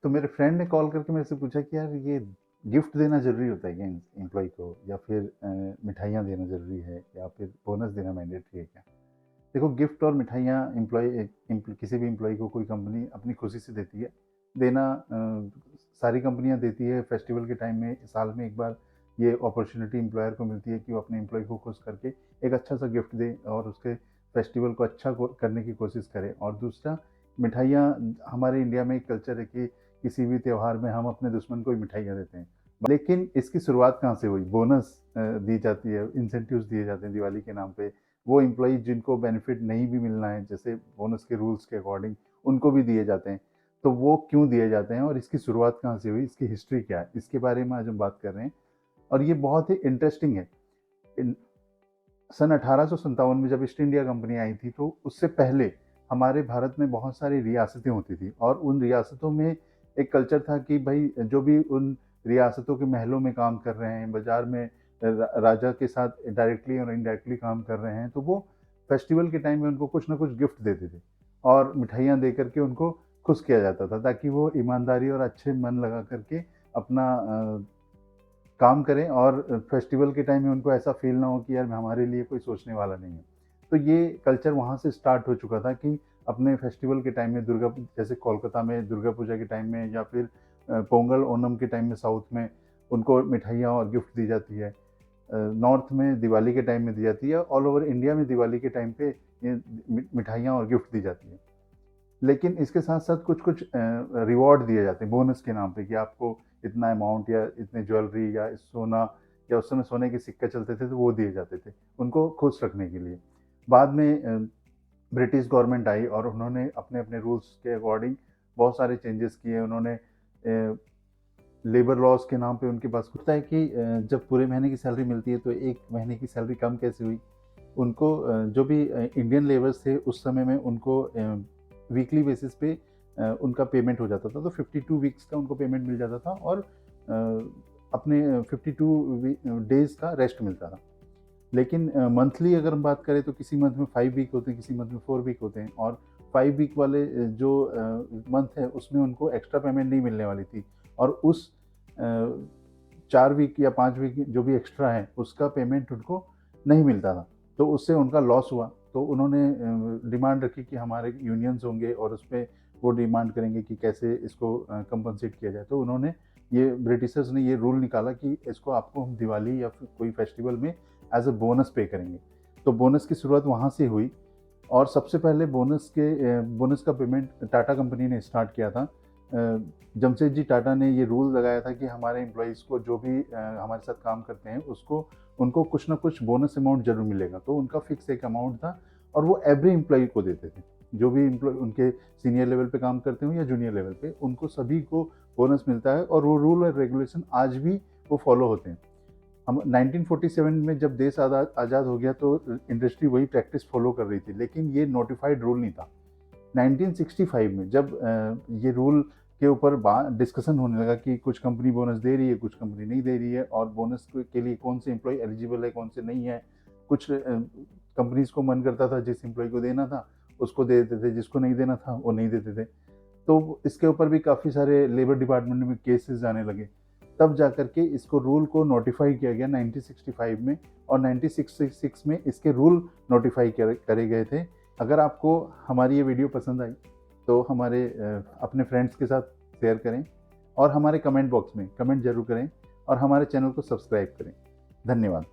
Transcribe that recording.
तो मेरे फ्रेंड ने कॉल करके मेरे से पूछा कि यार ये गिफ्ट देना ज़रूरी होता है क्या एम्प्लॉय को, या फिर मिठाइयाँ देना ज़रूरी है, या फिर बोनस देना मैंडेटरी है क्या? देखो, गिफ्ट और मिठाइयाँ किसी भी एम्प्लॉय को कोई कंपनी अपनी खुशी से देती है। देना सारी कंपनियाँ देती है फेस्टिवल के टाइम में, साल में एक बार ये अपॉर्चुनिटी एम्प्लॉयर को मिलती है कि वो अपने एम्प्लॉय को खुश करके एक अच्छा सा गिफ्ट दे और उसके फेस्टिवल को अच्छा करने की कोशिश करे। और दूसरा, मिठाइयाँ, हमारे इंडिया में एक कल्चर है कि किसी भी त्यौहार में हम अपने दुश्मन को ही मिठाइयाँ देते हैं। लेकिन इसकी शुरुआत कहाँ से हुई? बोनस दी जाती है, इंसेंटिव्स दिए जाते हैं दिवाली के नाम पे। वो एम्प्लॉई जिनको बेनिफिट नहीं भी मिलना है, जैसे बोनस के रूल्स के अकॉर्डिंग, उनको भी दिए जाते हैं। तो वो क्यों दिए जाते हैं और इसकी शुरुआत कहाँ से हुई, इसकी हिस्ट्री क्या है, इसके बारे में आज हम बात कर रहे हैं। और ये बहुत ही इंटरेस्टिंग है। इन सन 1857 में जब ईस्ट इंडिया कंपनी आई थी, तो उससे पहले हमारे भारत में बहुत सारी रियासतें होती थी और उन रियासतों में एक कल्चर था कि भाई जो भी उन रियासतों के महलों में काम कर रहे हैं, बाजार में राजा के साथ डायरेक्टली और इनडायरेक्टली काम कर रहे हैं, तो वो फेस्टिवल के टाइम में उनको कुछ ना कुछ गिफ्ट देते थे और मिठाइयाँ दे करके उनको खुश किया जाता था, ताकि वो ईमानदारी और अच्छे मन लगा करके अपना काम करें और फेस्टिवल के टाइम में उनको ऐसा फ़ील ना हो कि यार हमारे लिए कोई सोचने वाला नहीं है। तो ये कल्चर वहाँ से स्टार्ट हो चुका था कि अपने फेस्टिवल के टाइम में जैसे कोलकाता में दुर्गा पूजा के टाइम में, या फिर पोंगल, ओणम के टाइम में साउथ में उनको मिठाइयाँ और गिफ्ट दी जाती है। नॉर्थ में दिवाली के टाइम में दी जाती है। ऑल ओवर इंडिया में दिवाली के टाइम पे ये मिठाइयाँ और गिफ्ट दी जाती है। लेकिन इसके साथ-साथ कुछ-कुछ रिवॉर्ड दिए जाते हैं बोनस के नाम पे कि आपको इतना अमाउंट या इतने ज्वेलरी या सोना, या उस समय सोने के सिक्के चलते थे तो वो दिए जाते थे, उनको खुश रखने के लिए। बाद में ब्रिटिश गवर्नमेंट आई और उन्होंने अपने-अपने रूल्स के अकॉर्डिंग बहुत सारे चेंजेस किए। उन्होंने लेबर लॉज़ के नाम पे उनके पास होता है कि जब पूरे महीने की सैलरी मिलती है तो 1 महीने की सैलरी कम कैसे हुई? उनको जो भी इंडियन लेबर्स थे उस समय में उनको वीकली बेसिस पे उनका पेमेंट हो जाता था, तो 52 वीक्स का उनको पेमेंट मिल जाता था और अपने 52 डेज़ का रेस्ट मिलता था। लेकिन मंथली अगर हम बात करें तो किसी मंथ में 5 वीक होते हैं, किसी मंथ में 4 वीक होते हैं, और 5 वीक वाले जो मंथ है उसमें उनको एक्स्ट्रा पेमेंट नहीं मिलने वाली थी, और उस 4 वीक या 5 वीक जो भी एक्स्ट्रा है उसका पेमेंट उनको नहीं मिलता था। तो उससे उनका लॉस हुआ। तो उन्होंने डिमांड रखी कि हमारे यूनियंस होंगे और उसपे वो डिमांड करेंगे कि कैसे इसको कंपनसेट किया जाए। तो उन्होंने ब्रिटिशर्स ने ये रूल निकाला कि इसको आपको हम दिवाली या फिर कोई फेस्टिवल में एज़ अ बोनस पे करेंगे। तो बोनस की शुरुआत वहाँ से हुई और सबसे पहले बोनस का पेमेंट टाटा कंपनी ने स्टार्ट किया था। जमशेदजी टाटा ने ये रूल लगाया था कि हमारे एम्प्लॉइज़ को जो भी हमारे साथ काम करते हैं उसको उनको कुछ ना कुछ बोनस अमाउंट ज़रूर मिलेगा। तो उनका फिक्स एक अमाउंट था और वो एवरी एम्प्लॉयी को देते थे। जो भी एम्प्लॉय उनके सीनियर लेवल पे काम करते हों या जूनियर लेवल पे, उनको सभी को बोनस मिलता है और वो रूल और रेगुलेशन आज भी वो फॉलो होते हैं। हम 1947 में जब देश आज़ाद हो गया तो इंडस्ट्री वही प्रैक्टिस फॉलो कर रही थी, लेकिन ये नोटिफाइड रूल नहीं था। 1965 में जब ये रूल के ऊपर डिस्कशन होने लगा कि कुछ कंपनी बोनस दे रही है, कुछ कंपनी नहीं दे रही है, और बोनस के लिए कौन से एम्प्लॉय एलिजिबल है, कौन से नहीं है। कुछ कंपनीज को मन करता था जिस एम्प्लॉय को देना था उसको दे देते थे, जिसको नहीं देना था वो नहीं देते थे। तो इसके ऊपर भी काफ़ी सारे लेबर डिपार्टमेंट में केसेस आने लगे। तब जाकर के इसको रूल को नोटिफ़ाई किया गया 1965 में, और 1966 में इसके रूल नोटिफ़ाई करे गए थे। अगर आपको हमारी ये वीडियो पसंद आई तो हमारे अपने फ्रेंड्स के साथ शेयर करें और हमारे कमेंट बॉक्स में कमेंट ज़रूर करें और हमारे चैनल को सब्सक्राइब करें। धन्यवाद।